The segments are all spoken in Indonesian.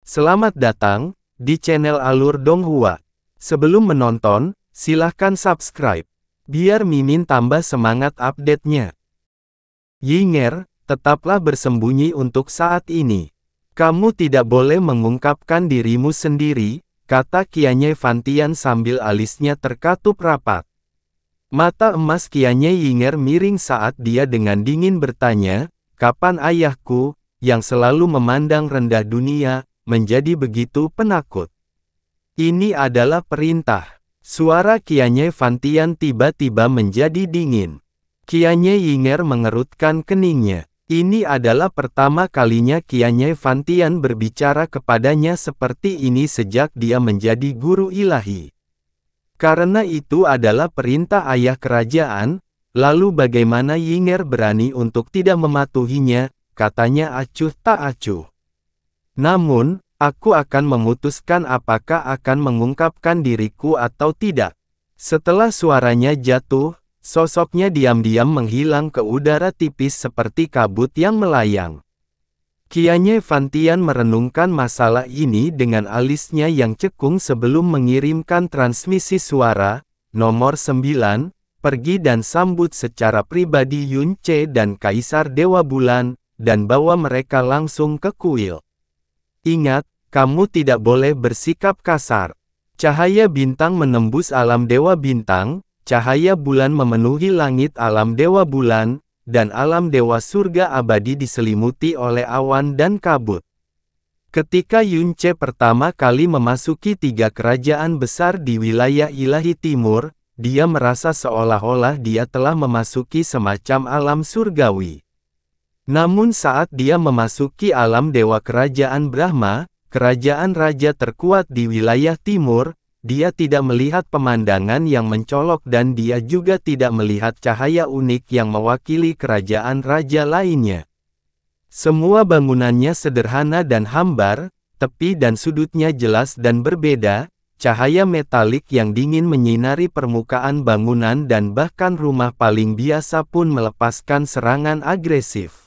Selamat datang di channel Alur Donghua. Sebelum menonton, silahkan subscribe, biar Mimin tambah semangat update-nya. Yinger, tetaplah bersembunyi untuk saat ini. Kamu tidak boleh mengungkapkan dirimu sendiri, kata Qianye Fantian sambil alisnya terkatup rapat. Mata emas Qianye Yinger miring saat dia dengan dingin bertanya, kapan ayahku, yang selalu memandang rendah dunia, menjadi begitu penakut? Ini adalah perintah. Suara Qianye Fantian tiba-tiba menjadi dingin. Qianye Yinger mengerutkan keningnya. Ini adalah pertama kalinya Qianye Fantian berbicara kepadanya seperti ini sejak dia menjadi guru ilahi. Karena itu adalah perintah ayah kerajaan, lalu bagaimana Yinger berani untuk tidak mematuhinya, katanya acuh tak acuh. Namun, aku akan memutuskan apakah akan mengungkapkan diriku atau tidak. Setelah suaranya jatuh, sosoknya diam-diam menghilang ke udara tipis seperti kabut yang melayang. Qianye Fantian merenungkan masalah ini dengan alisnya yang cekung sebelum mengirimkan transmisi suara, nomor 9, pergi dan sambut secara pribadi Yun Ce dan Kaisar Dewa Bulan, dan bawa mereka langsung ke kuil. Ingat, kamu tidak boleh bersikap kasar. Cahaya bintang menembus alam Dewa Bintang, cahaya bulan memenuhi langit alam Dewa Bulan, dan alam Dewa Surga abadi diselimuti oleh awan dan kabut. Ketika Yun Ce pertama kali memasuki 3 kerajaan besar di wilayah ilahi timur, dia merasa seolah-olah dia telah memasuki semacam alam surgawi. Namun saat dia memasuki alam Dewa Kerajaan Brahma, kerajaan raja terkuat di wilayah timur, dia tidak melihat pemandangan yang mencolok dan dia juga tidak melihat cahaya unik yang mewakili kerajaan raja lainnya. Semua bangunannya sederhana dan hambar, tepi dan sudutnya jelas dan berbeda, cahaya metalik yang dingin menyinari permukaan bangunan dan bahkan rumah paling biasa pun melepaskan serangan agresif.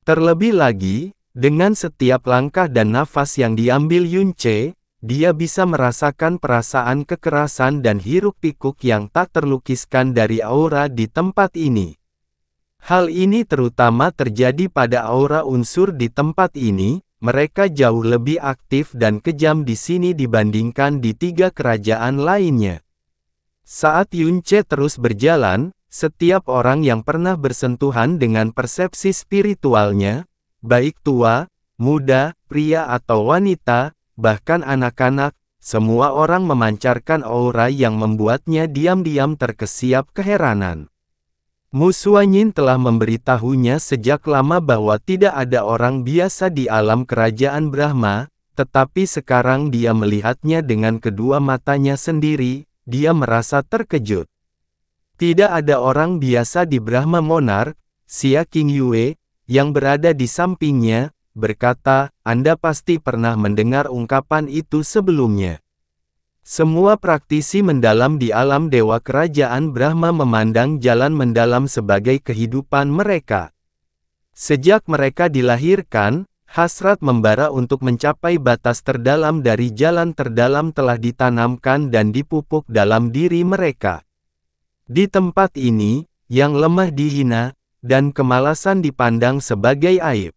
Terlebih lagi, dengan setiap langkah dan nafas yang diambil Yun Ce, dia bisa merasakan perasaan kekerasan dan hiruk-pikuk yang tak terlukiskan dari aura di tempat ini. Hal ini terutama terjadi pada aura unsur di tempat ini, mereka jauh lebih aktif dan kejam di sini dibandingkan di 3 kerajaan lainnya. Saat Yun Ce terus berjalan, setiap orang yang pernah bersentuhan dengan persepsi spiritualnya, baik tua, muda, pria atau wanita, bahkan anak-anak, semua orang memancarkan aura yang membuatnya diam-diam terkesiap keheranan. Mu Suanyin telah memberitahunya sejak lama bahwa tidak ada orang biasa di alam kerajaan Brahma, tetapi sekarang dia melihatnya dengan kedua matanya sendiri, dia merasa terkejut. Tidak ada orang biasa di Brahma Monarch, Xia Qingyue, yang berada di sampingnya, berkata, Anda pasti pernah mendengar ungkapan itu sebelumnya. Semua praktisi mendalam di alam Dewa Kerajaan Brahma memandang jalan mendalam sebagai kehidupan mereka. Sejak mereka dilahirkan, hasrat membara untuk mencapai batas terdalam dari jalan terdalam telah ditanamkan dan dipupuk dalam diri mereka. Di tempat ini, yang lemah dihina, dan kemalasan dipandang sebagai aib.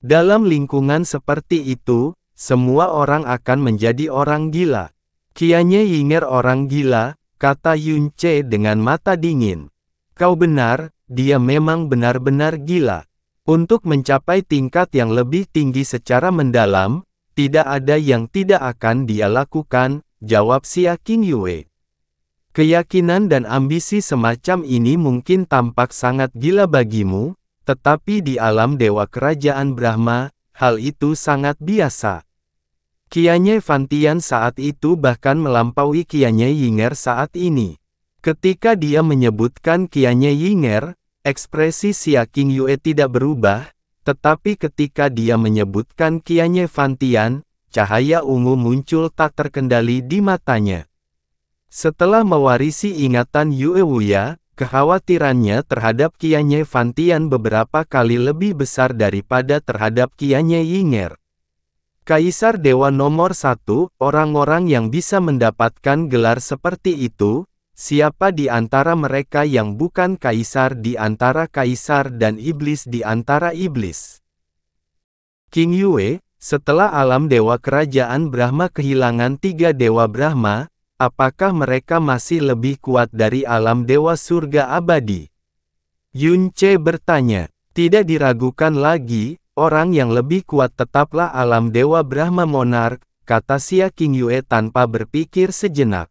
Dalam lingkungan seperti itu, semua orang akan menjadi orang gila. Qianye Yinger orang gila, kata Yun Ce dengan mata dingin. Kau benar, dia memang benar-benar gila. Untuk mencapai tingkat yang lebih tinggi secara mendalam, tidak ada yang tidak akan dia lakukan, jawab Xia Qingyue. Keyakinan dan ambisi semacam ini mungkin tampak sangat gila bagimu, tetapi di alam Dewa Kerajaan Brahma, hal itu sangat biasa. Qianye Fantian saat itu bahkan melampaui Qianye Yinger saat ini. Ketika dia menyebutkan Qianye Yinger, ekspresi Xia Qingyue tidak berubah, tetapi ketika dia menyebutkan Qianye Fantian, cahaya ungu muncul tak terkendali di matanya. Setelah mewarisi ingatan Yue Wuya, kekhawatirannya terhadap Qianye Fantian beberapa kali lebih besar daripada terhadap Qianye Yinger. Kaisar Dewa nomor 1, orang-orang yang bisa mendapatkan gelar seperti itu, siapa di antara mereka yang bukan kaisar di antara kaisar dan iblis di antara iblis? King Yue, setelah alam dewa kerajaan Brahma kehilangan 3 dewa Brahma, apakah mereka masih lebih kuat dari alam dewa surga abadi? Yun Ce bertanya. Tidak diragukan lagi, orang yang lebih kuat tetaplah alam dewa Brahma Monark, kata Xia King Yue tanpa berpikir sejenak.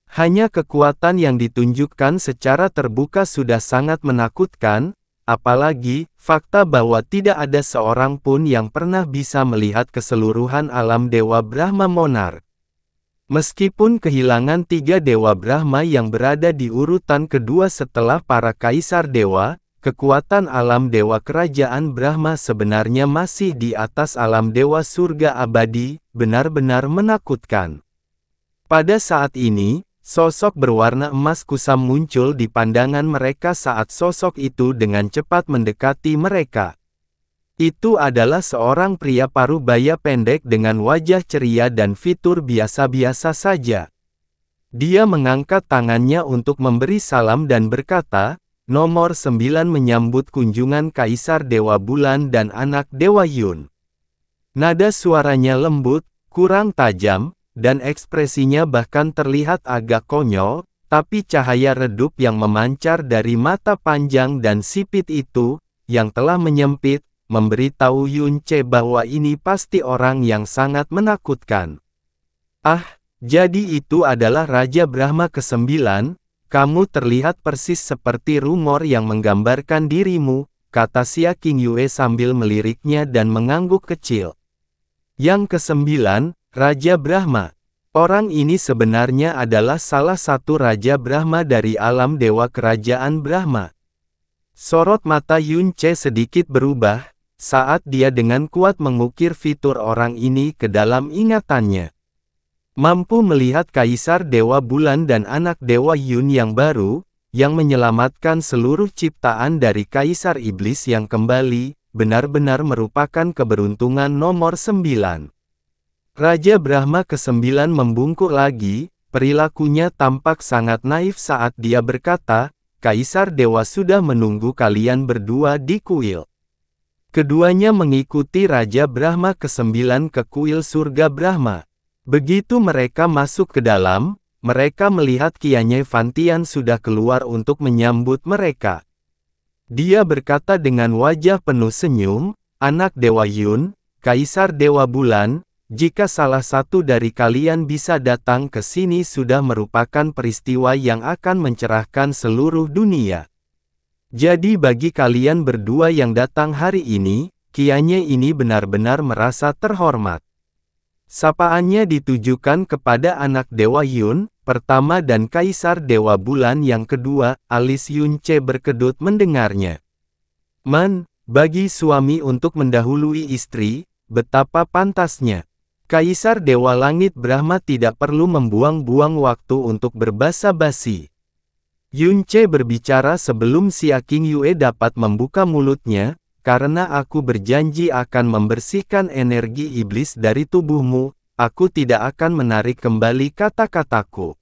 Hanya kekuatan yang ditunjukkan secara terbuka sudah sangat menakutkan, apalagi, fakta bahwa tidak ada seorang pun yang pernah bisa melihat keseluruhan alam dewa Brahma Monark. Meskipun kehilangan 3 dewa Brahma yang berada di urutan kedua setelah para kaisar dewa, kekuatan alam dewa kerajaan Brahma sebenarnya masih di atas alam dewa surga abadi, benar-benar menakutkan. Pada saat ini, sosok berwarna emas kusam muncul di pandangan mereka saat sosok itu dengan cepat mendekati mereka. Itu adalah seorang pria parubaya pendek dengan wajah ceria dan fitur biasa-biasa saja. Dia mengangkat tangannya untuk memberi salam dan berkata, Nomor 9 menyambut kunjungan Kaisar Dewa Bulan dan anak Dewa Yun. Nada suaranya lembut, kurang tajam, dan ekspresinya bahkan terlihat agak konyol, tapi cahaya redup yang memancar dari mata panjang dan sipit itu, yang telah menyempit, memberitahu Yun Ce bahwa ini pasti orang yang sangat menakutkan. Ah, jadi itu adalah Raja Brahma ke-9, kamu terlihat persis seperti rumor yang menggambarkan dirimu, kata Xia King Yue sambil meliriknya dan mengangguk kecil. Yang ke-9, Raja Brahma. Orang ini sebenarnya adalah salah satu Raja Brahma dari alam dewa kerajaan Brahma. Sorot mata Yun Ce sedikit berubah, saat dia dengan kuat mengukir fitur orang ini ke dalam ingatannya. Mampu melihat Kaisar Dewa Bulan dan anak Dewa Yun yang baru, yang menyelamatkan seluruh ciptaan dari Kaisar Iblis yang kembali, benar-benar merupakan keberuntungan nomor 9. Raja Brahma ke-9 membungkuk lagi, perilakunya tampak sangat naif saat dia berkata, Kaisar Dewa sudah menunggu kalian berdua di kuil. Keduanya mengikuti Raja Brahma ke-9 ke kuil surga Brahma. Begitu mereka masuk ke dalam, mereka melihat Qianye Fantian sudah keluar untuk menyambut mereka. Dia berkata dengan wajah penuh senyum, anak Dewa Yun, Kaisar Dewa Bulan, jika salah satu dari kalian bisa datang ke sini sudah merupakan peristiwa yang akan mencerahkan seluruh dunia. Jadi bagi kalian berdua yang datang hari ini, Qianye ini benar-benar merasa terhormat. Sapaannya ditujukan kepada anak Dewa Yun, pertama dan Kaisar Dewa Bulan yang kedua, alis Yun Ce berkedut mendengarnya. Bagi suami untuk mendahului istri, betapa pantasnya. Kaisar Dewa Langit Brahma tidak perlu membuang-buang waktu untuk berbasa-basi. Yun Ce berbicara sebelum Xia King Yue dapat membuka mulutnya, karena aku berjanji akan membersihkan energi iblis dari tubuhmu, aku tidak akan menarik kembali kata-kataku.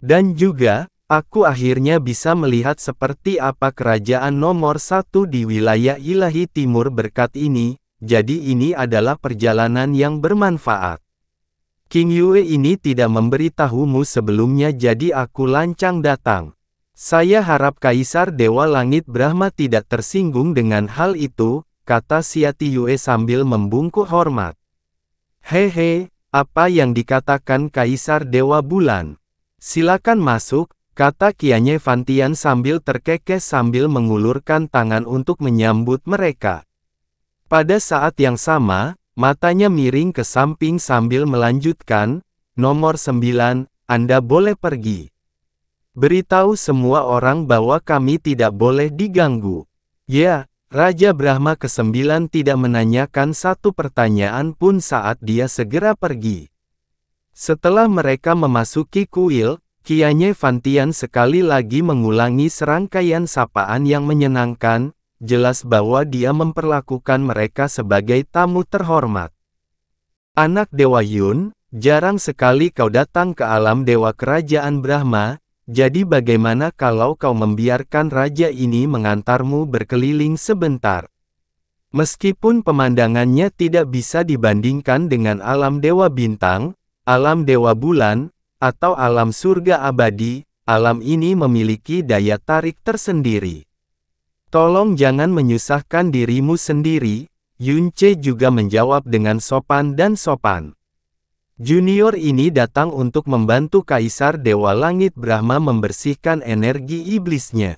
Dan juga, aku akhirnya bisa melihat seperti apa kerajaan nomor 1 di wilayah ilahi timur berkat ini, jadi ini adalah perjalanan yang bermanfaat. King Yue ini tidak memberitahumu sebelumnya jadi aku lancang datang. Saya harap Kaisar Dewa Langit Brahma tidak tersinggung dengan hal itu, kata Xia Tiyue sambil membungkuk hormat. Hehe, apa yang dikatakan Kaisar Dewa Bulan? Silakan masuk, kata Qianye Fantian sambil terkekeh sambil mengulurkan tangan untuk menyambut mereka. Pada saat yang sama, matanya miring ke samping sambil melanjutkan, nomor 9, Anda boleh pergi. Beritahu semua orang bahwa kami tidak boleh diganggu. Ya, Raja Brahma ke-9 tidak menanyakan satu pertanyaan pun saat dia segera pergi. Setelah mereka memasuki kuil, Qianye Fantian sekali lagi mengulangi serangkaian sapaan yang menyenangkan, jelas bahwa dia memperlakukan mereka sebagai tamu terhormat. Anak Dewa Yun, jarang sekali kau datang ke alam dewa kerajaan Brahma, jadi bagaimana kalau kau membiarkan raja ini mengantarmu berkeliling sebentar? Meskipun pemandangannya tidak bisa dibandingkan dengan alam dewa bintang, alam dewa bulan, atau alam surga abadi, alam ini memiliki daya tarik tersendiri. Tolong jangan menyusahkan dirimu sendiri, Yunce juga menjawab dengan sopan dan sopan. Junior ini datang untuk membantu Kaisar Dewa Langit Brahma membersihkan energi iblisnya.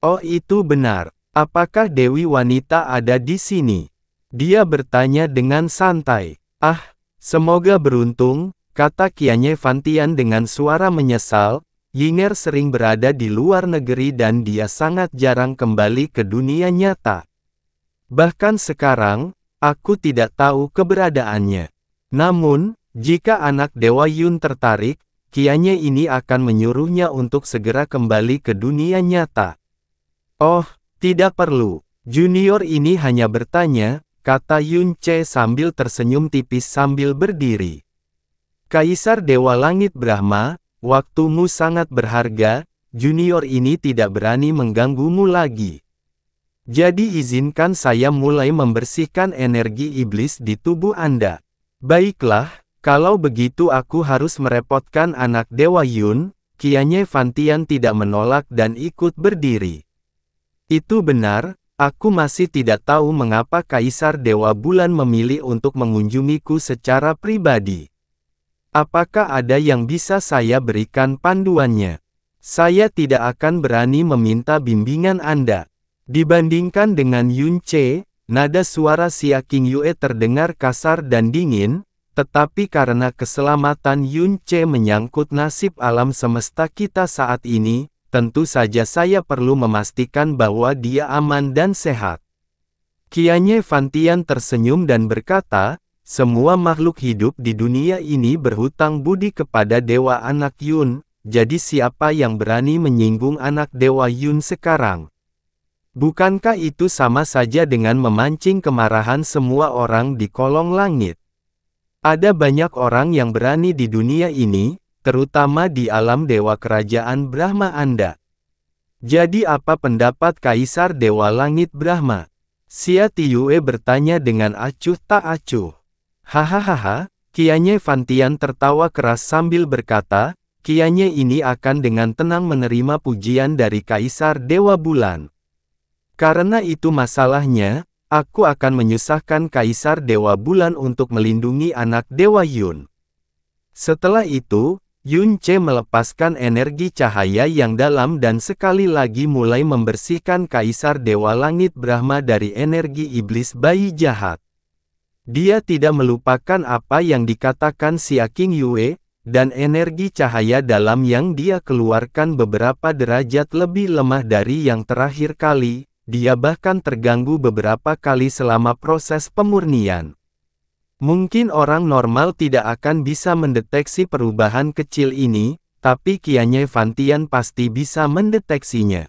Oh, itu benar. Apakah Dewi Wanita ada di sini? Dia bertanya dengan santai. Ah, semoga beruntung, kata Qianye Fantian dengan suara menyesal. Yinger sering berada di luar negeri dan dia sangat jarang kembali ke dunia nyata. Bahkan sekarang, aku tidak tahu keberadaannya. Namun, jika anak Dewa Yun tertarik, Qianye ini akan menyuruhnya untuk segera kembali ke dunia nyata. Oh, tidak perlu. Junior ini hanya bertanya, kata Yunce sambil tersenyum tipis sambil berdiri. Kaisar Dewa Langit Brahma, waktumu sangat berharga, junior ini tidak berani mengganggumu lagi. Jadi izinkan saya mulai membersihkan energi iblis di tubuh Anda. Baiklah, kalau begitu aku harus merepotkan anak Dewa Yun, Qianye Fantian tidak menolak dan ikut berdiri. Itu benar, aku masih tidak tahu mengapa Kaisar Dewa Bulan memilih untuk mengunjungiku secara pribadi. Apakah ada yang bisa saya berikan panduannya? Saya tidak akan berani meminta bimbingan Anda. Dibandingkan dengan Yunce, nada suara Xia Qingyue terdengar kasar dan dingin, tetapi karena keselamatan Yunce menyangkut nasib alam semesta kita saat ini, tentu saja saya perlu memastikan bahwa dia aman dan sehat. Qianye Fantian tersenyum dan berkata, semua makhluk hidup di dunia ini berhutang budi kepada Dewa Anak Yun, jadi siapa yang berani menyinggung anak Dewa Yun sekarang? Bukankah itu sama saja dengan memancing kemarahan semua orang di kolong langit? Ada banyak orang yang berani di dunia ini, terutama di alam dewa kerajaan Brahma Anda. Jadi apa pendapat Kaisar Dewa Langit Brahma? Xia Tiyue bertanya dengan acuh tak acuh. Hahaha, Qianye Fantian tertawa keras sambil berkata, Qianye ini akan dengan tenang menerima pujian dari Kaisar Dewa Bulan. Karena itu masalahnya, aku akan menyusahkan Kaisar Dewa Bulan untuk melindungi anak Dewa Yun. Setelah itu, Yunce melepaskan energi cahaya yang dalam dan sekali lagi mulai membersihkan Kaisar Dewa Langit Brahma dari energi iblis bayi jahat. Dia tidak melupakan apa yang dikatakan Xia Qingyue, dan energi cahaya dalam yang dia keluarkan beberapa derajat lebih lemah dari yang terakhir kali, dia bahkan terganggu beberapa kali selama proses pemurnian. Mungkin orang normal tidak akan bisa mendeteksi perubahan kecil ini, tapi Qianye Fantian pasti bisa mendeteksinya.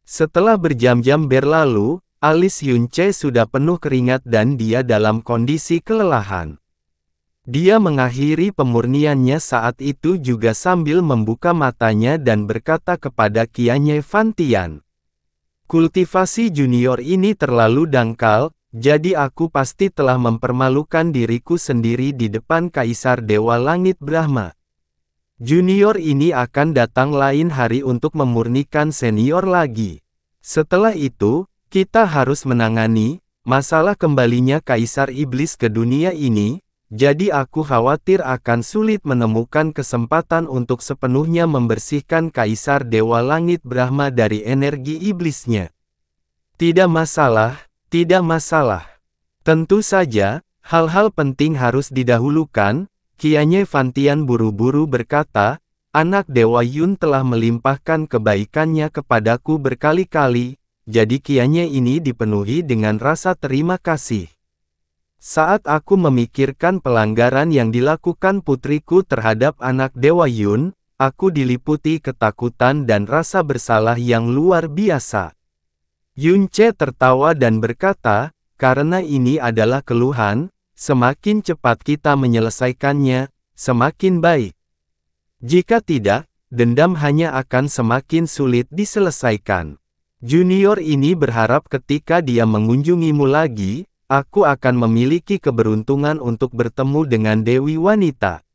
Setelah berjam-jam berlalu, alis Yunce sudah penuh keringat dan dia dalam kondisi kelelahan. Dia mengakhiri pemurniannya saat itu juga sambil membuka matanya dan berkata kepada Qianye Fantian. Kultivasi junior ini terlalu dangkal, jadi aku pasti telah mempermalukan diriku sendiri di depan Kaisar Dewa Langit Brahma. Junior ini akan datang lain hari untuk memurnikan senior lagi. Setelah itu, kita harus menangani masalah kembalinya Kaisar Iblis ke dunia ini, jadi aku khawatir akan sulit menemukan kesempatan untuk sepenuhnya membersihkan Kaisar Dewa Langit Brahma dari energi iblisnya. Tidak masalah. Tidak masalah. Tentu saja, hal-hal penting harus didahulukan, Qianye Fantian buru-buru berkata, anak Dewa Yun telah melimpahkan kebaikannya kepadaku berkali-kali, jadi Qianye ini dipenuhi dengan rasa terima kasih. Saat aku memikirkan pelanggaran yang dilakukan putriku terhadap anak Dewa Yun, aku diliputi ketakutan dan rasa bersalah yang luar biasa. Yunce tertawa dan berkata, karena ini adalah keluhan, semakin cepat kita menyelesaikannya, semakin baik. Jika tidak, dendam hanya akan semakin sulit diselesaikan. Junior ini berharap ketika dia mengunjungimu lagi, aku akan memiliki keberuntungan untuk bertemu dengan Dewi Wanita.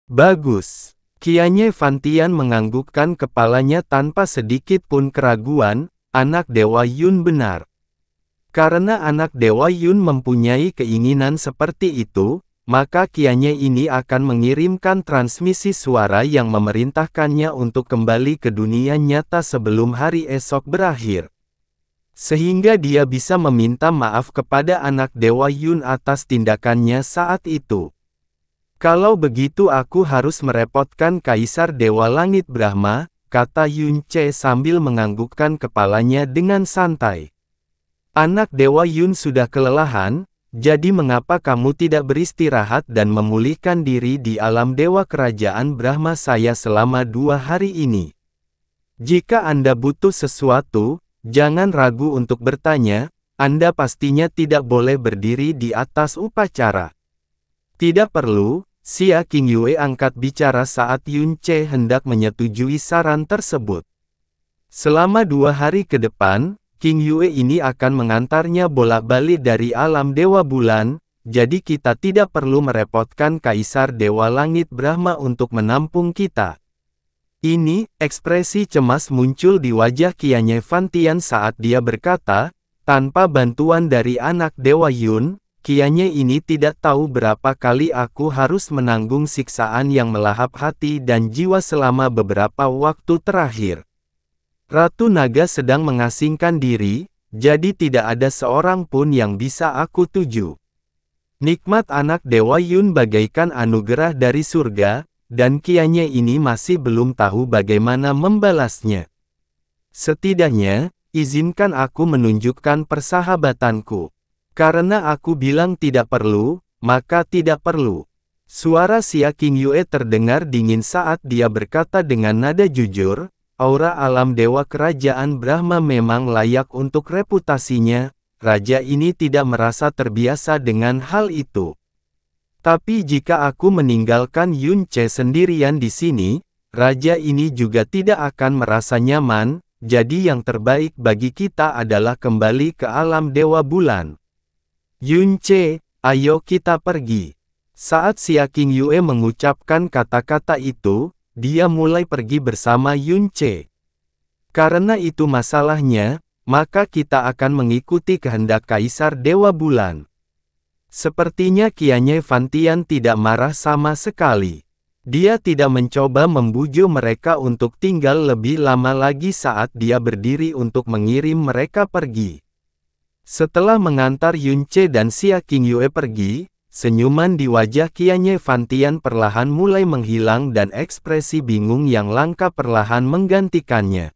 Bagus. Qianye Fantian menganggukkan kepalanya tanpa sedikit pun keraguan, anak Dewa Yun benar. Karena anak Dewa Yun mempunyai keinginan seperti itu, maka Qianye ini akan mengirimkan transmisi suara yang memerintahkannya untuk kembali ke dunia nyata sebelum hari esok berakhir. Sehingga dia bisa meminta maaf kepada anak Dewa Yun atas tindakannya saat itu. Kalau begitu aku harus merepotkan Kaisar Dewa Langit Brahma, kata Yun Ce sambil menganggukkan kepalanya dengan santai. Anak Dewa Yun sudah kelelahan, jadi mengapa kamu tidak beristirahat dan memulihkan diri di alam Dewa Kerajaan Brahma saya selama 2 hari ini? Jika Anda butuh sesuatu, jangan ragu untuk bertanya, Anda pastinya tidak boleh berdiri di atas upacara. Tidak perlu, Xia Qingyue angkat bicara saat Yun Ce hendak menyetujui saran tersebut. Selama 2 hari ke depan, Qingyue ini akan mengantarnya bolak-balik dari alam Dewa Bulan, jadi kita tidak perlu merepotkan Kaisar Dewa Langit Brahma untuk menampung kita. Ini, ekspresi cemas muncul di wajah Qianye Fantian saat dia berkata, tanpa bantuan dari anak Dewa Yun, Qianye ini tidak tahu berapa kali aku harus menanggung siksaan yang melahap hati dan jiwa selama beberapa waktu terakhir. Ratu Naga sedang mengasingkan diri, jadi tidak ada seorang pun yang bisa aku tuju. Nikmat anak Dewa Yun bagaikan anugerah dari surga, dan Qianye ini masih belum tahu bagaimana membalasnya. Setidaknya, izinkan aku menunjukkan persahabatanku. Karena aku bilang tidak perlu, maka tidak perlu. Suara Xia Qingyue terdengar dingin saat dia berkata dengan nada jujur, aura alam Dewa Kerajaan Brahma memang layak untuk reputasinya, raja ini tidak merasa terbiasa dengan hal itu. Tapi jika aku meninggalkan Yun Ce sendirian di sini, raja ini juga tidak akan merasa nyaman, jadi yang terbaik bagi kita adalah kembali ke alam Dewa Bulan. Yun Ce, ayo kita pergi. Saat Xia Qingyue mengucapkan kata-kata itu, dia mulai pergi bersama Yun Ce. Karena itu masalahnya, maka kita akan mengikuti kehendak Kaisar Dewa Bulan. Sepertinya Qianye Fantian tidak marah sama sekali. Dia tidak mencoba membujuk mereka untuk tinggal lebih lama lagi saat dia berdiri untuk mengirim mereka pergi. Setelah mengantar Yun Ce dan Xia Qingyue pergi, senyuman di wajah Qianye Fantian perlahan mulai menghilang dan ekspresi bingung yang langka perlahan menggantikannya.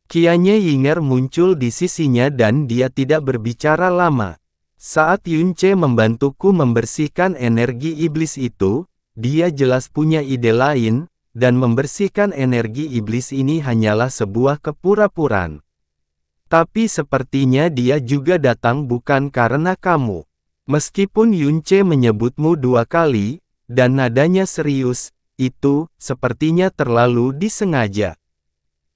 Qianye Yinger muncul di sisinya dan dia tidak berbicara lama. Saat Yun Ce membantuku membersihkan energi iblis itu, dia jelas punya ide lain, dan membersihkan energi iblis ini hanyalah sebuah kepura-puraan. Tapi sepertinya dia juga datang bukan karena kamu. Meskipun Yun Ce menyebutmu 2 kali, dan nadanya serius, itu, sepertinya terlalu disengaja.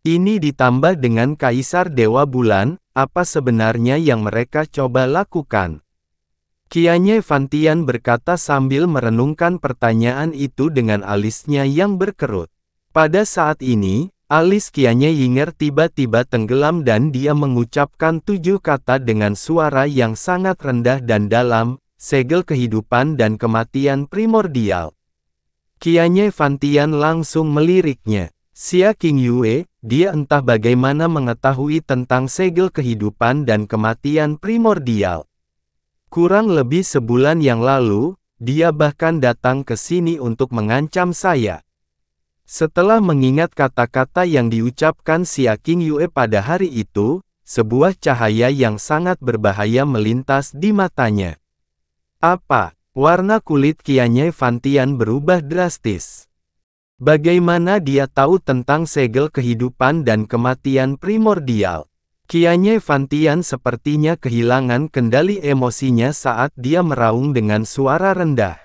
Ini ditambah dengan Kaisar Dewa Bulan, apa sebenarnya yang mereka coba lakukan? Qianye Fantian berkata sambil merenungkan pertanyaan itu dengan alisnya yang berkerut. Pada saat ini, alis Qianye Yinger tiba-tiba tenggelam dan dia mengucapkan 7 kata dengan suara yang sangat rendah dan dalam, segel kehidupan dan kematian primordial. Qianye Fantian langsung meliriknya. Xia Qingyue, dia entah bagaimana mengetahui tentang segel kehidupan dan kematian primordial. Kurang lebih sebulan yang lalu, dia bahkan datang ke sini untuk mengancam saya. Setelah mengingat kata-kata yang diucapkan Xia Qingyue pada hari itu, sebuah cahaya yang sangat berbahaya melintas di matanya. Apa? Warna kulit Qianye Fantian berubah drastis. Bagaimana dia tahu tentang segel kehidupan dan kematian primordial? Qianye Fantian sepertinya kehilangan kendali emosinya saat dia meraung dengan suara rendah.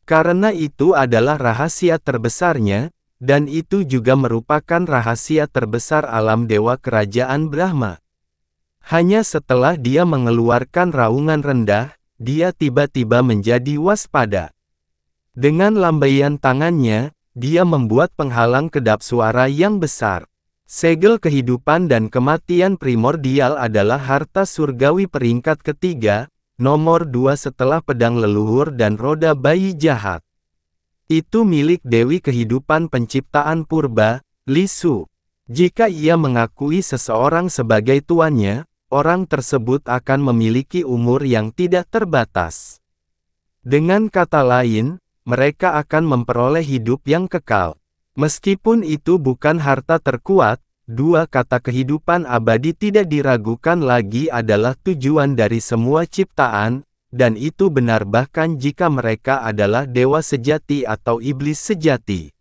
Karena itu adalah rahasia terbesarnya, dan itu juga merupakan rahasia terbesar alam dewa kerajaan Brahma. Hanya setelah dia mengeluarkan raungan rendah, dia tiba-tiba menjadi waspada. Dengan lambaian tangannya, dia membuat penghalang kedap suara yang besar. Segel kehidupan dan kematian primordial adalah harta surgawi peringkat ketiga, nomor 2 setelah pedang leluhur dan roda bayi jahat. Itu milik Dewi Kehidupan Penciptaan Purba, Li Su. Jika ia mengakui seseorang sebagai tuannya, orang tersebut akan memiliki umur yang tidak terbatas. Dengan kata lain, mereka akan memperoleh hidup yang kekal. Meskipun itu bukan harta terkuat, dua kata kehidupan abadi tidak diragukan lagi adalah tujuan dari semua ciptaan, dan itu benar bahkan jika mereka adalah dewa sejati atau iblis sejati.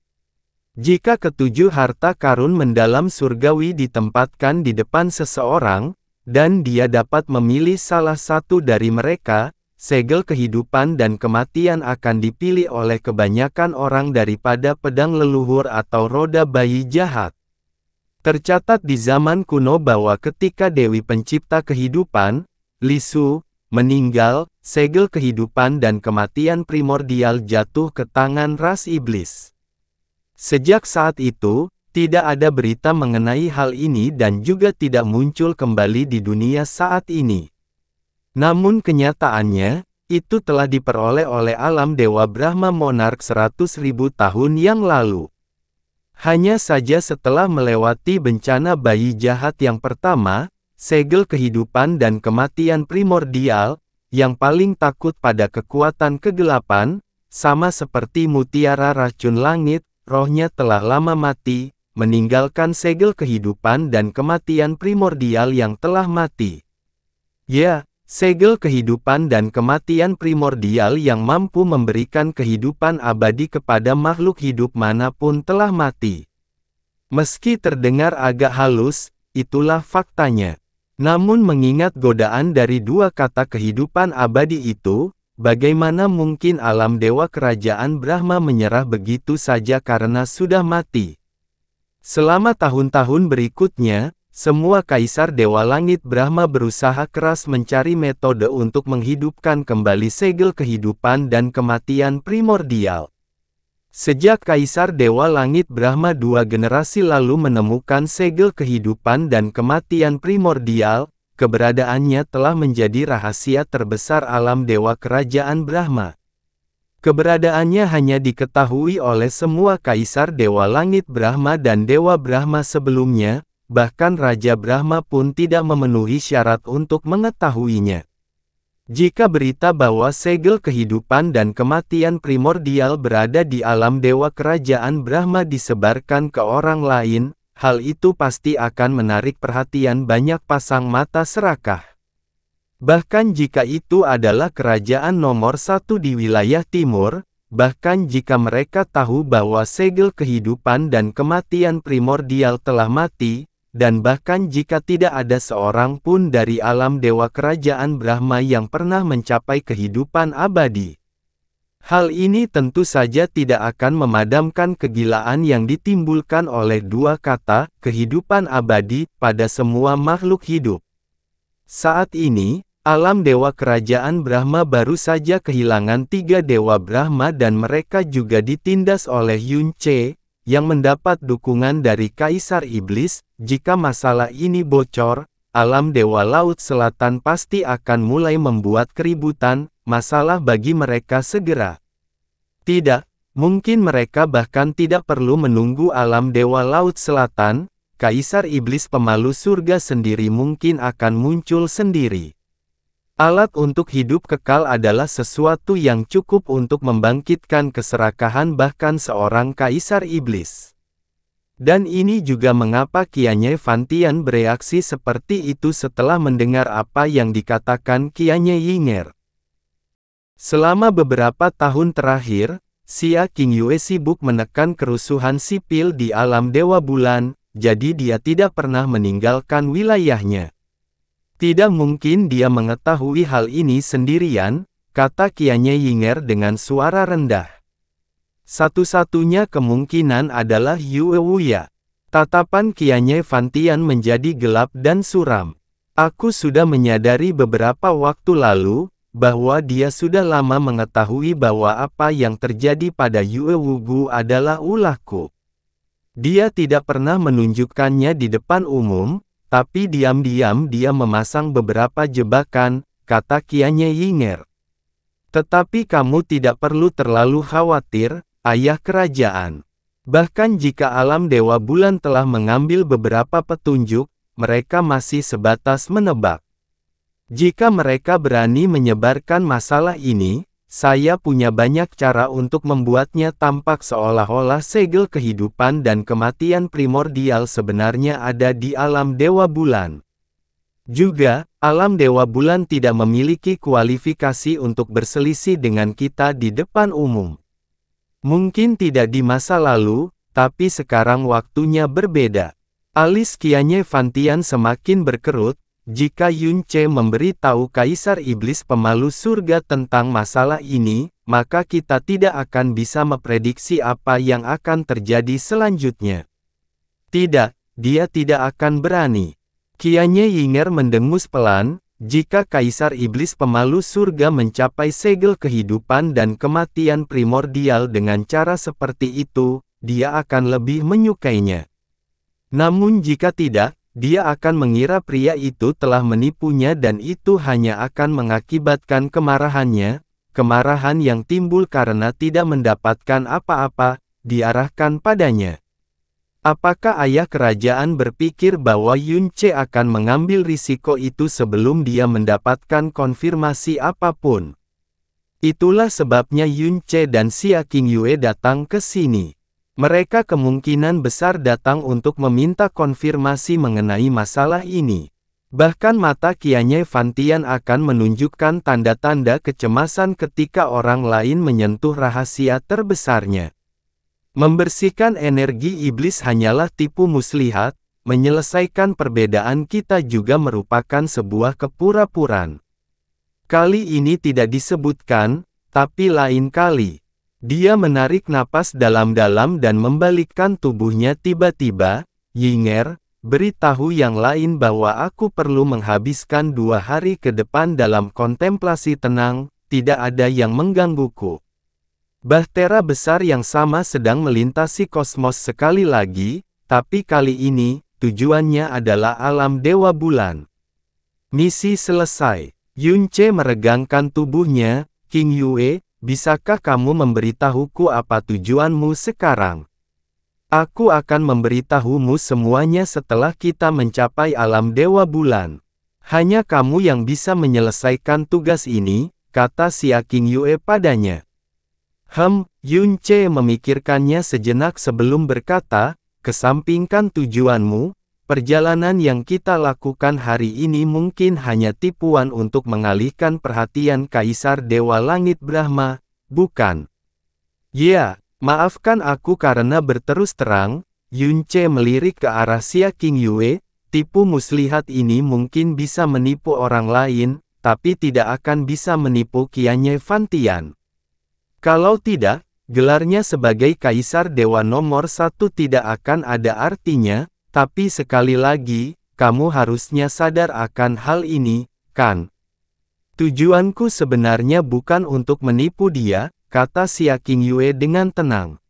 Jika ketujuh harta karun mendalam surgawi ditempatkan di depan seseorang, dan dia dapat memilih salah satu dari mereka, segel kehidupan dan kematian akan dipilih oleh kebanyakan orang daripada pedang leluhur atau roda bayi jahat. Tercatat di zaman kuno bahwa ketika Dewi Pencipta Kehidupan, Li Su, meninggal, segel kehidupan dan kematian primordial jatuh ke tangan ras iblis. Sejak saat itu, tidak ada berita mengenai hal ini dan juga tidak muncul kembali di dunia saat ini. Namun kenyataannya, itu telah diperoleh oleh alam Dewa Brahma Monark 100.000 tahun yang lalu. Hanya saja setelah melewati bencana bayi jahat yang pertama, segel kehidupan dan kematian primordial, yang paling takut pada kekuatan kegelapan, sama seperti mutiara racun langit, rohnya telah lama mati, meninggalkan segel kehidupan dan kematian primordial yang telah mati. Ya, segel kehidupan dan kematian primordial yang mampu memberikan kehidupan abadi kepada makhluk hidup manapun telah mati. Meski terdengar agak halus, itulah faktanya. Namun mengingat godaan dari dua kata kehidupan abadi itu, bagaimana mungkin alam dewa kerajaan Brahma menyerah begitu saja karena sudah mati? Selama tahun-tahun berikutnya, semua kaisar Dewa Langit Brahma berusaha keras mencari metode untuk menghidupkan kembali segel kehidupan dan kematian primordial. Sejak Kaisar Dewa Langit Brahma 2 generasi lalu menemukan segel kehidupan dan kematian primordial, keberadaannya telah menjadi rahasia terbesar alam Dewa Kerajaan Brahma. Keberadaannya hanya diketahui oleh semua Kaisar Dewa Langit Brahma dan Dewa Brahma sebelumnya, bahkan Raja Brahma pun tidak memenuhi syarat untuk mengetahuinya. Jika berita bahwa segel kehidupan dan kematian primordial berada di alam dewa kerajaan Brahma disebarkan ke orang lain, hal itu pasti akan menarik perhatian banyak pasang mata serakah. Bahkan jika itu adalah kerajaan nomor satu di wilayah timur, bahkan jika mereka tahu bahwa segel kehidupan dan kematian primordial telah mati, dan bahkan jika tidak ada seorang pun dari alam dewa kerajaan Brahma yang pernah mencapai kehidupan abadi. Hal ini tentu saja tidak akan memadamkan kegilaan yang ditimbulkan oleh dua kata, kehidupan abadi, pada semua makhluk hidup. Saat ini, alam dewa kerajaan Brahma baru saja kehilangan 3 dewa Brahma dan mereka juga ditindas oleh Yun Ce, yang mendapat dukungan dari Kaisar Iblis. Jika masalah ini bocor, alam Dewa Laut Selatan pasti akan mulai membuat keributan, masalah bagi mereka segera. Tidak, mungkin mereka bahkan tidak perlu menunggu alam Dewa Laut Selatan, Kaisar Iblis pemalu surga sendiri mungkin akan muncul sendiri. Alat untuk hidup kekal adalah sesuatu yang cukup untuk membangkitkan keserakahan bahkan seorang Kaisar Iblis. Dan ini juga mengapa Qianye Fantian bereaksi seperti itu setelah mendengar apa yang dikatakan Qianye Yinger. Selama beberapa tahun terakhir, Xia Qingyue sibuk menekan kerusuhan sipil di alam Dewa Bulan, jadi dia tidak pernah meninggalkan wilayahnya. Tidak mungkin dia mengetahui hal ini sendirian, kata Qianye Yinger dengan suara rendah. Satu-satunya kemungkinan adalah Yue Wuya. Tatapan Qianye Fantian menjadi gelap dan suram. Aku sudah menyadari beberapa waktu lalu, bahwa dia sudah lama mengetahui bahwa apa yang terjadi pada Yue Wugu adalah ulahku. Dia tidak pernah menunjukkannya di depan umum, tapi diam-diam dia memasang beberapa jebakan, kata Qianye Yinger. Tetapi kamu tidak perlu terlalu khawatir, ayah kerajaan. Bahkan jika alam Dewa Bulan telah mengambil beberapa petunjuk, mereka masih sebatas menebak. Jika mereka berani menyebarkan masalah ini, saya punya banyak cara untuk membuatnya tampak seolah-olah segel kehidupan dan kematian primordial sebenarnya ada di alam Dewa Bulan. Juga, alam Dewa Bulan tidak memiliki kualifikasi untuk berselisih dengan kita di depan umum. Mungkin tidak di masa lalu, tapi sekarang waktunya berbeda. Alis Qianye Fantian semakin berkerut, jika Yun Ce memberi tahu Kaisar Iblis Pemalu Surga tentang masalah ini, maka kita tidak akan bisa memprediksi apa yang akan terjadi selanjutnya. Tidak, dia tidak akan berani. Qianye Yinger mendengus pelan. Jika Kaisar Iblis Pemalu Surga mencapai segel kehidupan dan kematian primordial dengan cara seperti itu, dia akan lebih menyukainya. Namun jika tidak, dia akan mengira pria itu telah menipunya dan itu hanya akan mengakibatkan kemarahannya, kemarahan yang timbul karena tidak mendapatkan apa-apa, diarahkan padanya. Apakah ayah kerajaan berpikir bahwa Yun Ce akan mengambil risiko itu sebelum dia mendapatkan konfirmasi apapun? Itulah sebabnya Yun Ce dan Xia Qingyue datang ke sini. Mereka kemungkinan besar datang untuk meminta konfirmasi mengenai masalah ini. Bahkan mata Qianye Fantian akan menunjukkan tanda-tanda kecemasan ketika orang lain menyentuh rahasia terbesarnya. Membersihkan energi iblis hanyalah tipu muslihat, menyelesaikan perbedaan kita juga merupakan sebuah kepura-puraan. Kali ini tidak disebutkan, tapi lain kali. Dia menarik napas dalam-dalam dan membalikkan tubuhnya tiba-tiba. Yinger, beritahu yang lain bahwa aku perlu menghabiskan 2 hari ke depan dalam kontemplasi tenang, tidak ada yang menggangguku. Bahtera besar yang sama sedang melintasi kosmos sekali lagi, tapi kali ini, tujuannya adalah alam Dewa Bulan. Misi selesai. Yun Ce meregangkan tubuhnya. Qingyue, bisakah kamu memberitahuku apa tujuanmu sekarang? Aku akan memberitahumu semuanya setelah kita mencapai alam Dewa Bulan. Hanya kamu yang bisa menyelesaikan tugas ini, kata Xia Qingyue padanya. Yun Ce memikirkannya sejenak sebelum berkata, kesampingkan tujuanmu, perjalanan yang kita lakukan hari ini mungkin hanya tipuan untuk mengalihkan perhatian Kaisar Dewa Langit Brahma, bukan? Ya, maafkan aku karena berterus terang. Yun Ce melirik ke arah Xia Qingyue, tipu muslihat ini mungkin bisa menipu orang lain, tapi tidak akan bisa menipu Qianye Fantian. Kalau tidak, gelarnya sebagai Kaisar Dewa nomor 1 tidak akan ada artinya, tapi sekali lagi, kamu harusnya sadar akan hal ini, kan? Tujuanku sebenarnya bukan untuk menipu dia, kata Xia Qingyue dengan tenang.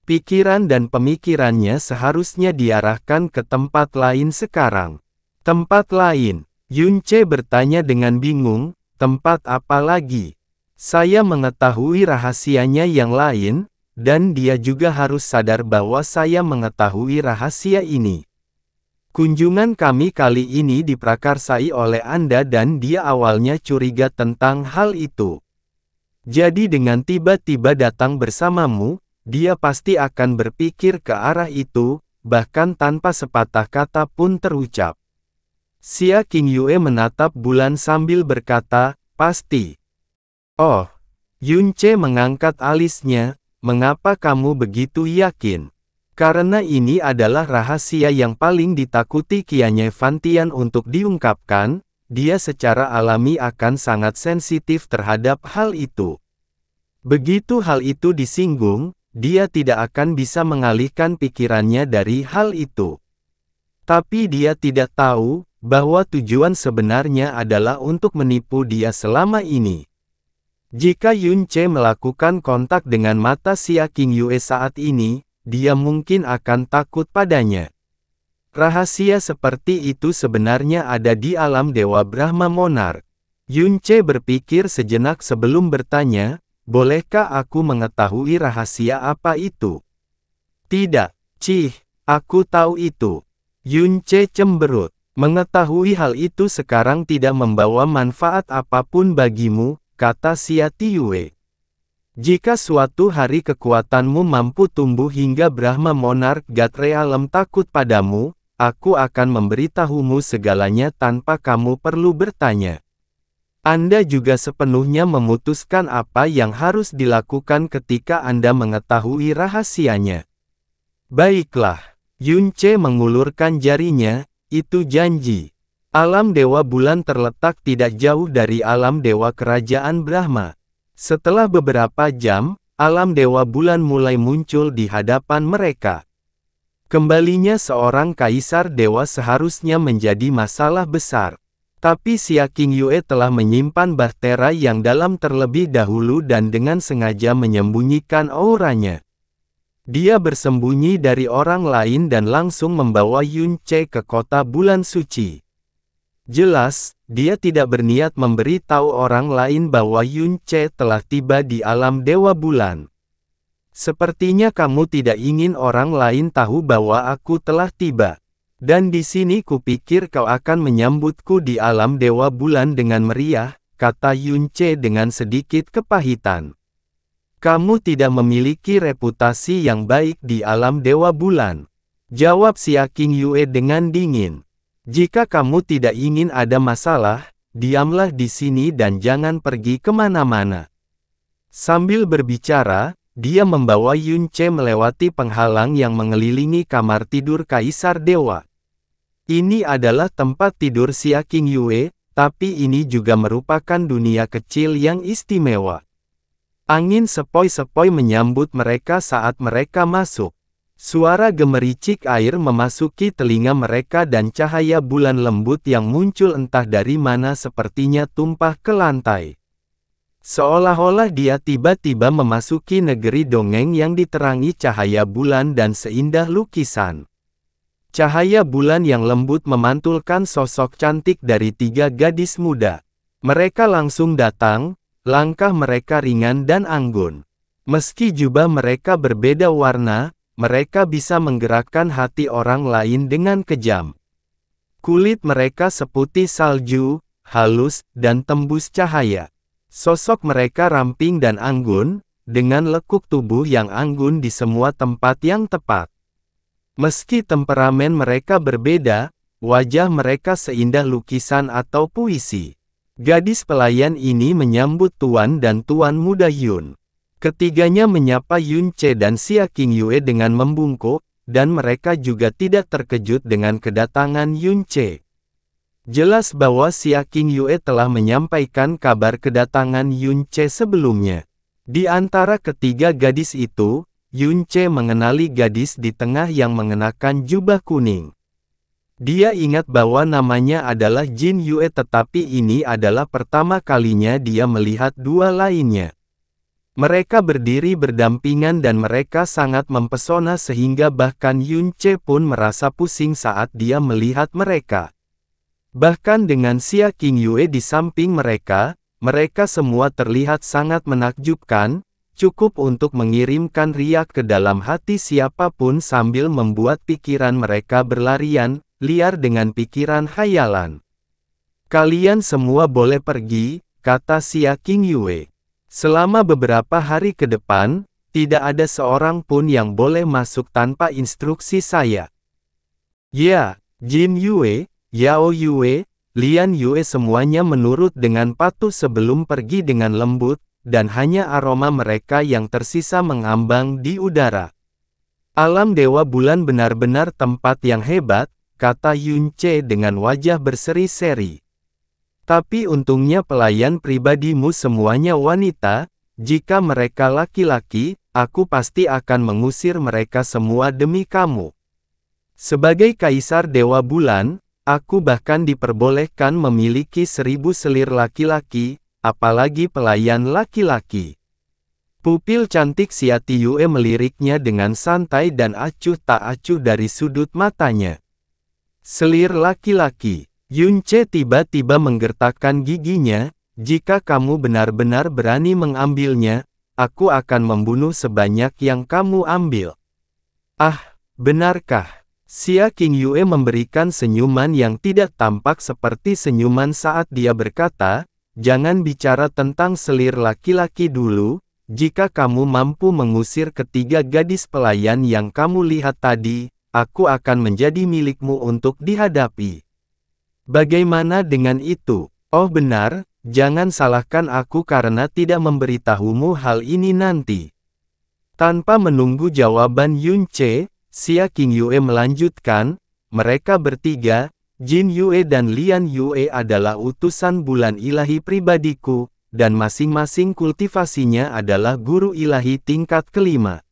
Pikiran dan pemikirannya seharusnya diarahkan ke tempat lain sekarang. Tempat lain? Yun Ce bertanya dengan bingung, tempat apa lagi? Saya mengetahui rahasianya yang lain, dan dia juga harus sadar bahwa saya mengetahui rahasia ini. Kunjungan kami kali ini diprakarsai oleh Anda dan dia awalnya curiga tentang hal itu. Jadi dengan tiba-tiba datang bersamamu, dia pasti akan berpikir ke arah itu, bahkan tanpa sepatah kata pun terucap. Xia Qingyue menatap bulan sambil berkata, pasti. Oh, Yun Ce mengangkat alisnya, mengapa kamu begitu yakin? Karena ini adalah rahasia yang paling ditakuti Qianye Fantian untuk diungkapkan, dia secara alami akan sangat sensitif terhadap hal itu. Begitu hal itu disinggung, dia tidak akan bisa mengalihkan pikirannya dari hal itu. Tapi dia tidak tahu bahwa tujuan sebenarnya adalah untuk menipu dia selama ini. Jika Yun Ce melakukan kontak dengan mata Xia Qingyue saat ini, dia mungkin akan takut padanya. Rahasia seperti itu sebenarnya ada di alam Dewa Brahma Monarch. Yun Ce berpikir sejenak sebelum bertanya, bolehkah aku mengetahui rahasia apa itu? Tidak, Cih, aku tahu itu. Yun Ce cemberut. Mengetahui hal itu sekarang tidak membawa manfaat apapun bagimu, kata Xia Tiyue. Jika suatu hari kekuatanmu mampu tumbuh hingga Brahma Monarch God Realm takut padamu, aku akan memberitahumu segalanya tanpa kamu perlu bertanya. Anda juga sepenuhnya memutuskan apa yang harus dilakukan ketika Anda mengetahui rahasianya. Baiklah, Yun Ce mengulurkan jarinya, itu janji. Alam Dewa Bulan terletak tidak jauh dari alam Dewa Kerajaan Brahma. Setelah beberapa jam, alam Dewa Bulan mulai muncul di hadapan mereka. Kembalinya seorang kaisar dewa seharusnya menjadi masalah besar. Tapi Xia Qingyue telah menyimpan bahtera yang dalam terlebih dahulu dan dengan sengaja menyembunyikan auranya. Dia bersembunyi dari orang lain dan langsung membawa Yun Ce ke kota bulan suci. Jelas, dia tidak berniat memberitahu orang lain bahwa Yun Ce telah tiba di alam Dewa Bulan. Sepertinya kamu tidak ingin orang lain tahu bahwa aku telah tiba. Dan di sini kupikir kau akan menyambutku di alam Dewa Bulan dengan meriah, kata Yun Ce dengan sedikit kepahitan. Kamu tidak memiliki reputasi yang baik di alam Dewa Bulan. Jawab Xia Qingyue dengan dingin. Jika kamu tidak ingin ada masalah, diamlah di sini dan jangan pergi kemana-mana. Sambil berbicara, dia membawa Yun Ce melewati penghalang yang mengelilingi kamar tidur Kaisar Dewa. Ini adalah tempat tidur Xia Qingyue, tapi ini juga merupakan dunia kecil yang istimewa. Angin sepoi-sepoi menyambut mereka saat mereka masuk. Suara gemericik air memasuki telinga mereka dan cahaya bulan lembut yang muncul entah dari mana sepertinya tumpah ke lantai. Seolah-olah dia tiba-tiba memasuki negeri dongeng yang diterangi cahaya bulan dan seindah lukisan. Cahaya bulan yang lembut memantulkan sosok cantik dari 3 gadis muda. Mereka langsung datang, langkah mereka ringan dan anggun. Meski jubah mereka berbeda warna, mereka bisa menggerakkan hati orang lain dengan kejam. Kulit mereka seputih salju, halus, dan tembus cahaya. Sosok mereka ramping dan anggun, dengan lekuk tubuh yang anggun di semua tempat yang tepat. Meski temperamen mereka berbeda, wajah mereka seindah lukisan atau puisi. Gadis pelayan ini menyambut Tuan dan Tuan Muda Yun. Ketiganya menyapa Yun Ce dan Xia Qingyue dengan membungkuk, dan mereka juga tidak terkejut dengan kedatangan Yun Ce. Jelas bahwa Xia Qingyue telah menyampaikan kabar kedatangan Yun Ce sebelumnya. Di antara ketiga gadis itu, Yun Ce mengenali gadis di tengah yang mengenakan jubah kuning. Dia ingat bahwa namanya adalah Jin Yue, tetapi ini adalah pertama kalinya dia melihat dua lainnya. Mereka berdiri berdampingan dan mereka sangat mempesona sehingga bahkan Yun Ce pun merasa pusing saat dia melihat mereka. Bahkan dengan Xia Qingyue di samping mereka, mereka semua terlihat sangat menakjubkan, cukup untuk mengirimkan riak ke dalam hati siapapun sambil membuat pikiran mereka berlarian, liar dengan pikiran khayalan. Kalian semua boleh pergi, kata Xia Qingyue. Selama beberapa hari ke depan, tidak ada seorang pun yang boleh masuk tanpa instruksi saya. Ya, Jin Yue, Yao Yue, Lian Yue semuanya menurut dengan patuh sebelum pergi dengan lembut, dan hanya aroma mereka yang tersisa mengambang di udara. Alam Dewa Bulan benar-benar tempat yang hebat, kata Yunce dengan wajah berseri-seri. Tapi untungnya pelayan pribadimu semuanya wanita, jika mereka laki-laki, aku pasti akan mengusir mereka semua demi kamu. Sebagai Kaisar Dewa Bulan, aku bahkan diperbolehkan memiliki 1000 selir laki-laki, apalagi pelayan laki-laki. Pupil cantik Xia Tiyue meliriknya dengan santai dan acuh tak acuh dari sudut matanya. Selir laki-laki. Yunce tiba-tiba menggertakkan giginya, jika kamu benar-benar berani mengambilnya, aku akan membunuh sebanyak yang kamu ambil. Ah, benarkah? Xia Qingyue memberikan senyuman yang tidak tampak seperti senyuman saat dia berkata, jangan bicara tentang selir laki-laki dulu. Jika kamu mampu mengusir ketiga gadis pelayan yang kamu lihat tadi, aku akan menjadi milikmu untuk dihadapi. Bagaimana dengan itu? Oh benar, jangan salahkan aku karena tidak memberitahumu hal ini nanti. Tanpa menunggu jawaban Yunce, Xia Qingyue melanjutkan, mereka bertiga, Jin Yue dan Lian Yue adalah utusan bulan ilahi pribadiku, dan masing-masing kultivasinya adalah guru ilahi tingkat kelima.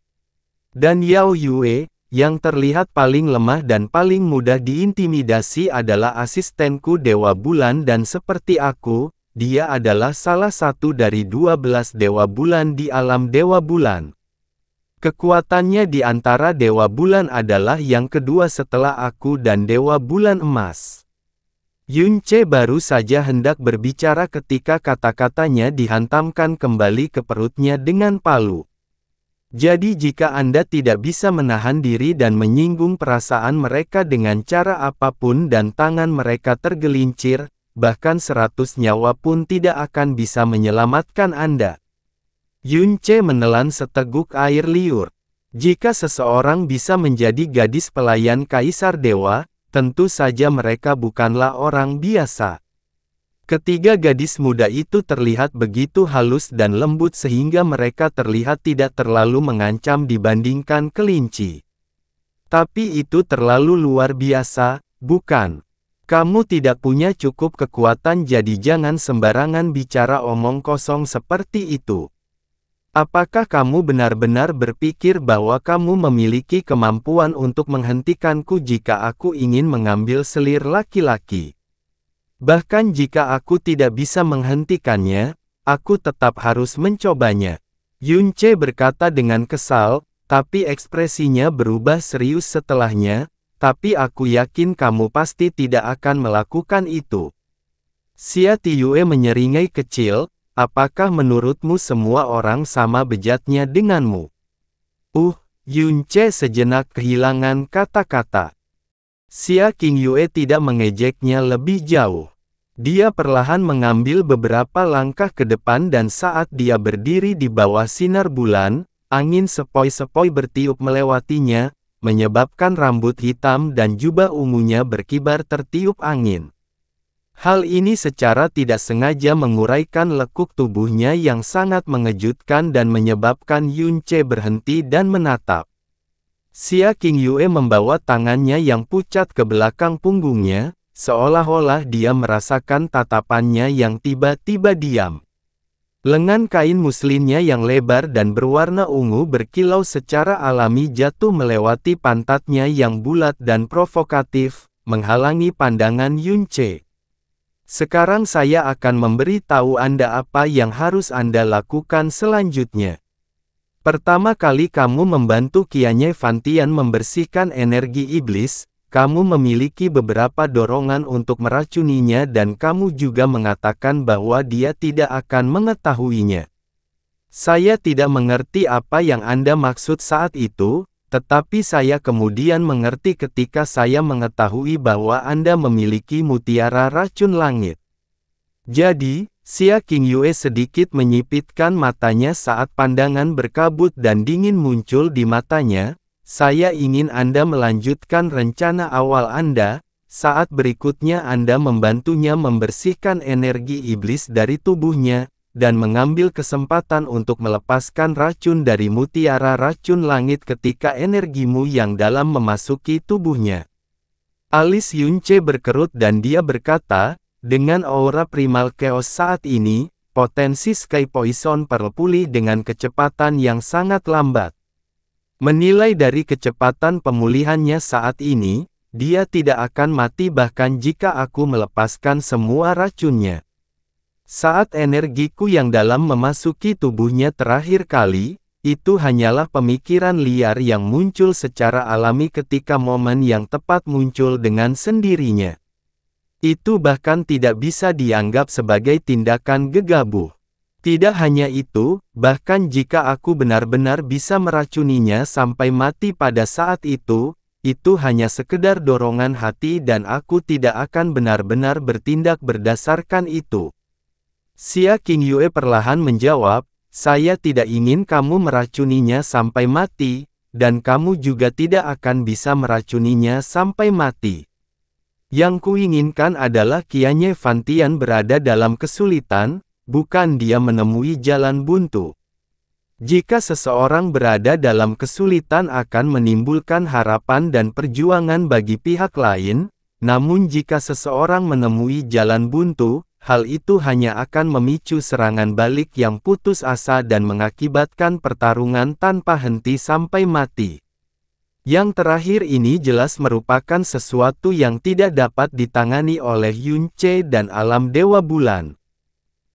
Dan Yao Yue, yang terlihat paling lemah dan paling mudah diintimidasi adalah asistenku Dewa Bulan dan seperti aku, dia adalah salah satu dari 12 Dewa Bulan di alam Dewa Bulan. Kekuatannya di antara Dewa Bulan adalah yang kedua setelah aku dan Dewa Bulan Emas. Yunce baru saja hendak berbicara ketika kata-katanya dihantamkan kembali ke perutnya dengan palu. Jadi jika Anda tidak bisa menahan diri dan menyinggung perasaan mereka dengan cara apapun dan tangan mereka tergelincir, bahkan 100 nyawa pun tidak akan bisa menyelamatkan Anda. Yunce menelan seteguk air liur. Jika seseorang bisa menjadi gadis pelayan Kaisar Dewa, tentu saja mereka bukanlah orang biasa. Ketiga gadis muda itu terlihat begitu halus dan lembut sehingga mereka terlihat tidak terlalu mengancam dibandingkan kelinci. Tapi itu terlalu luar biasa, bukan? Kamu tidak punya cukup kekuatan jadi jangan sembarangan bicara omong kosong seperti itu. Apakah kamu benar-benar berpikir bahwa kamu memiliki kemampuan untuk menghentikanku jika aku ingin mengambil selir laki-laki? Bahkan jika aku tidak bisa menghentikannya, aku tetap harus mencobanya. Yunce berkata dengan kesal, tapi ekspresinya berubah serius setelahnya, tapi aku yakin kamu pasti tidak akan melakukan itu. Xia Tiyue menyeringai kecil, apakah menurutmu semua orang sama bejatnya denganmu? Yunce sejenak kehilangan kata-kata. Xia Qingyue tidak mengejeknya lebih jauh. Dia perlahan mengambil beberapa langkah ke depan dan saat dia berdiri di bawah sinar bulan, angin sepoi-sepoi bertiup melewatinya, menyebabkan rambut hitam dan jubah ungunya berkibar tertiup angin. Hal ini secara tidak sengaja menguraikan lekuk tubuhnya yang sangat mengejutkan dan menyebabkan Yunce berhenti dan menatap. Xia Qingyue membawa tangannya yang pucat ke belakang punggungnya, seolah-olah dia merasakan tatapannya yang tiba-tiba diam. Lengan kain muslinnya yang lebar dan berwarna ungu berkilau secara alami jatuh melewati pantatnya yang bulat dan provokatif, menghalangi pandangan Yunce. Sekarang saya akan memberitahu Anda apa yang harus Anda lakukan selanjutnya. Pertama kali kamu membantu Qianye Fantian membersihkan energi iblis, kamu memiliki beberapa dorongan untuk meracuninya dan kamu juga mengatakan bahwa dia tidak akan mengetahuinya. Saya tidak mengerti apa yang Anda maksud saat itu, tetapi saya kemudian mengerti ketika saya mengetahui bahwa Anda memiliki mutiara racun langit. Jadi, Xia Qingyue sedikit menyipitkan matanya saat pandangan berkabut dan dingin muncul di matanya. Saya ingin Anda melanjutkan rencana awal Anda, saat berikutnya Anda membantunya membersihkan energi iblis dari tubuhnya, dan mengambil kesempatan untuk melepaskan racun dari mutiara racun langit ketika energimu yang dalam memasuki tubuhnya. Alis Yunce berkerut dan dia berkata, dengan aura primal chaos saat ini, potensi Sky Poison Pearl pulih dengan kecepatan yang sangat lambat. Menilai dari kecepatan pemulihannya saat ini, dia tidak akan mati bahkan jika aku melepaskan semua racunnya. Saat energiku yang dalam memasuki tubuhnya terakhir kali, itu hanyalah pemikiran liar yang muncul secara alami ketika momen yang tepat muncul dengan sendirinya. Itu bahkan tidak bisa dianggap sebagai tindakan gegabah. Tidak hanya itu, bahkan jika aku benar-benar bisa meracuninya sampai mati pada saat itu hanya sekedar dorongan hati dan aku tidak akan benar-benar bertindak berdasarkan itu. Xia Qingyue perlahan menjawab, saya tidak ingin kamu meracuninya sampai mati, dan kamu juga tidak akan bisa meracuninya sampai mati. Yang kuinginkan adalah Qianye Fantian berada dalam kesulitan, bukan dia menemui jalan buntu. Jika seseorang berada dalam kesulitan akan menimbulkan harapan dan perjuangan bagi pihak lain, namun jika seseorang menemui jalan buntu, hal itu hanya akan memicu serangan balik yang putus asa dan mengakibatkan pertarungan tanpa henti sampai mati. Yang terakhir ini jelas merupakan sesuatu yang tidak dapat ditangani oleh Yunce dan alam Dewa Bulan.